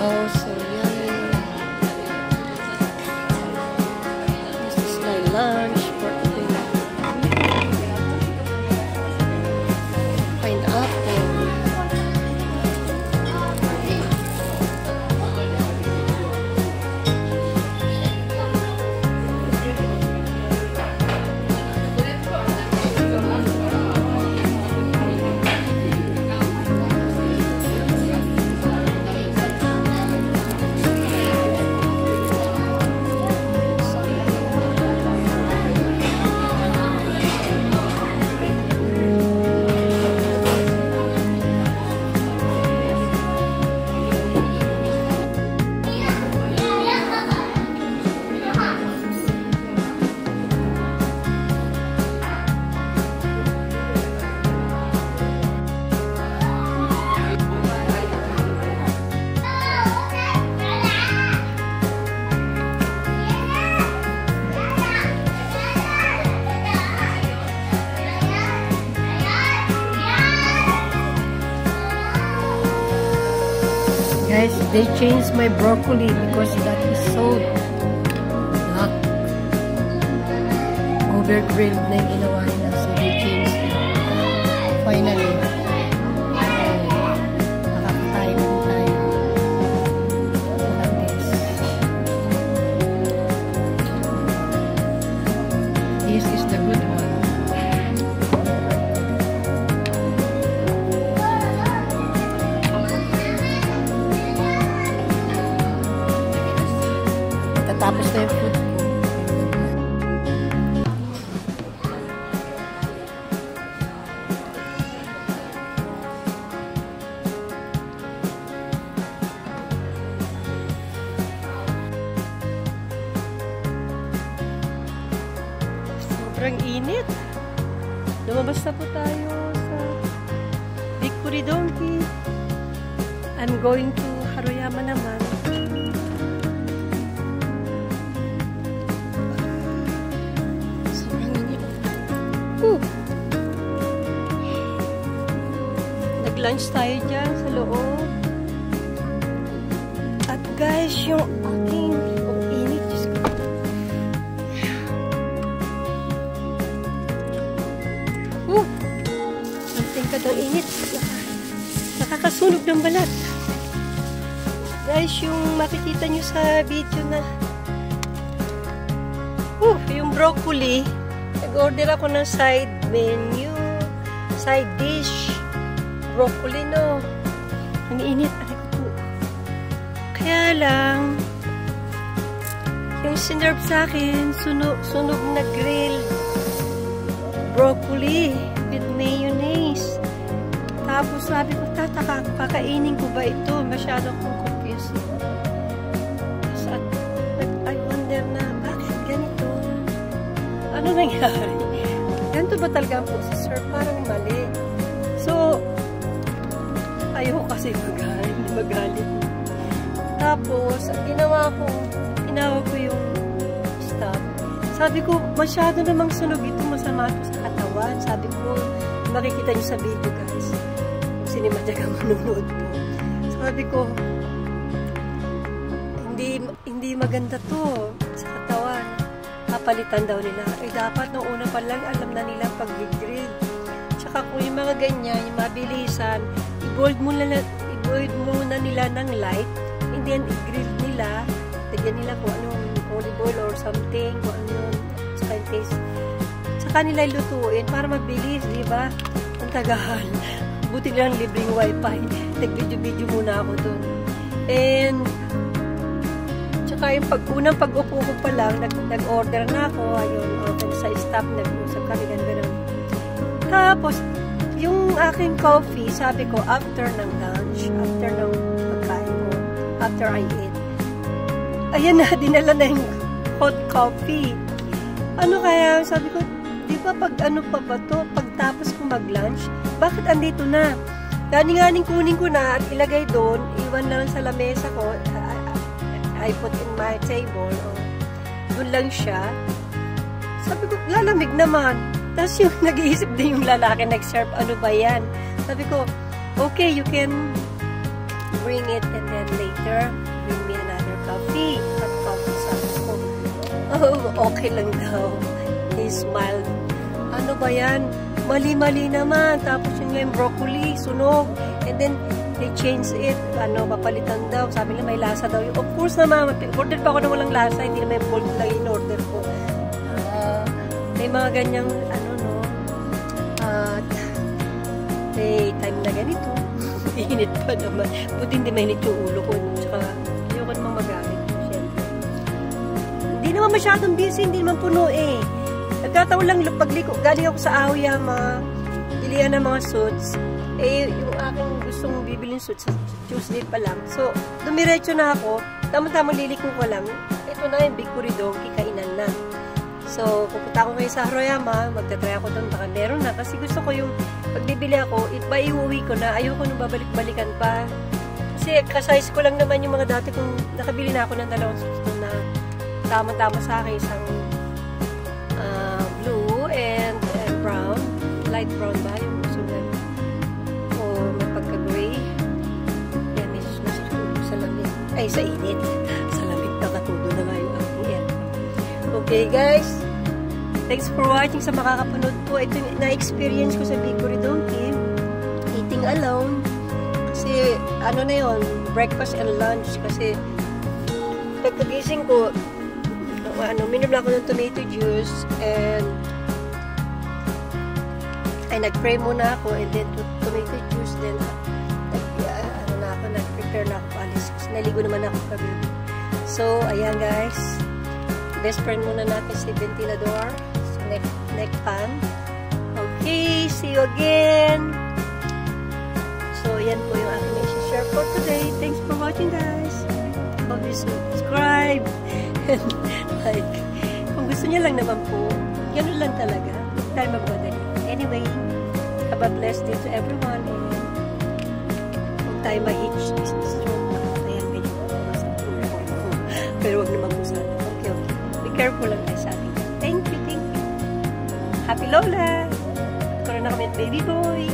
Oh, so yummy. This is my lunch for today. Pineapple. Guys, they changed my broccoli because that is so black. Overgrilled na yung ginawa nila. So they changed it. Finally. Nakakakain na tayo. Look at this. This is the good one. Tapos na yung food ko. Sobrang init. Lumabas na po tayo sa Victory Donkey. I'm going to Haruyama naman. Nag-lunch tayo dyan sa loob. At guys, yung aking init. Something ka daw init. Nakakasunog ng balat. Guys, yung makikita nyo sa video na yung broccoli, nag-order ako ng side menu, side dish, broccoli, no? Ang init, kaya lang, yung sinerve sa akin, sunog na grill broccoli with mayonnaise. Tapos sabi ko, kakainin ko ba ito? Masyado akong confused. So, I wonder na, bakit ganito? Ano nangyari? Ganito ba talaga ang processor? Parang mali. So, ayaw kasi magalit. Tapos, ang ginawa ko yung stop. Sabi ko, masyado namang sunog ito, masama ito sa katawan. Sabi ko, makikita niyo sa video, guys. Kung sinimadyaga manunod po. Sabi ko, hindi maganda to sa katawan. Kapalitan daw nila. Ay, dapat nung una pa lang, alam na nila pag-grill. Tsaka kung yung mga ganyan, yung mabilisan, i-boiled muna nila ng light, and then i-grill nila, lagyan nila kung anong olive oil or something, kung ano yun, tsaka yung taste. Tsaka nila ilutuin para mabilis, di ba? Ang tagal. Buti lang libreng wifi. Nag-video-video muna ako dun. And, tsaka yung unang pag-upo ko pa lang, nag-order na ako, ayun, sa staff, nag-usap kami, gano'n. Tapos, yung aking coffee, sabi ko, after ng lunch, after ng pagkain ko, after I eat. Ayan na, dinala na yung hot coffee. Ano kaya, sabi ko, di ba pag ano pa ba to, pagtapos ko mag-lunch, bakit andito na? Gani-ganing kunin ko na at ilagay doon, iwan lang sa lamesa ko, I put in my table, doon lang siya. Sabi ko, lalamig naman. Tapos yung nag-iisip din yung lalaki, nag-serve, ano ba yan? Sabi ko, okay, you can bring it and then later, bring me another coffee. Hot coffee, sabi ko. Oh, okay lang daw. He smiled. Ano ba yan? Mali-mali naman. Tapos yun nga yung broccoli, sunog. And then, they changed it. Ano, papalitan daw. Sabi nila may lasa daw. Of course naman, order pa ako na walang lasa. Hindi naman yung bold lang in order ko. May mga ganyang, ano no, at may time na ganito. Init pa naman. Buti hindi mainit yung ulo ko. Tsaka, ayoko namang magalit. Siyempre. Hindi naman masyadong busy. Hindi naman puno eh. Nagkataon lang pagliko. Galing ako sa Aoyama. Bilihan ng mga suits. Eh, yung aking gustong bibilin suits sa Tuesday pa lang. So, dumiretso na ako. Tama-tama liliko ko lang. Ito na yung Big Corridor. Kikainan na. So, pupunta ako ngayon sa Aoyama. Magtatry ako doon. Baka meron na. Kasi gusto ko yung pagbibili ako, iuwi ko na. Ayoko nung babalik-balikan pa. Kasi kasize ko lang naman yung mga dati kung nakabili na ako ng dalawang suits na tama-tama sa akin. Isang blue and brown. Light brown ba yung sulat? O may pagka-gray. Yan, may susunod sa lamig. Ay, sa init. Sa lamig nakatudo na nga yung aking aircon. Okay, guys. Thanks for watching sa makakapanood po. Ito yung na-experience ko sa Big Corridor eating alone. Kasi, ano na yun, breakfast and lunch. Kasi, pagkagising ko, minom lang ako ng tomato juice and nag-pray muna ako and then tomato juice then nag-prepare na ako alis kasi naligo naman ako kagabi. So, ayan guys, best friend muna natin si ventilador so, neck pan. Okay, see you again. So, ayan po yung aking i-share for today. Thanks for watching guys. Hope you subscribe and like, kung gusto niya lang naman po, ganun lang talaga. Huwag tayo magmadali. Anyway, have a blessed day to everyone and huwag tayo ma-hitch this stroke. Ayan, ganyan po sa tulong ko. Pero huwag naman po sana. Okay. Be careful lang tayo sa ating. Thank you. Happy Lola! Karoon na kami at baby boy.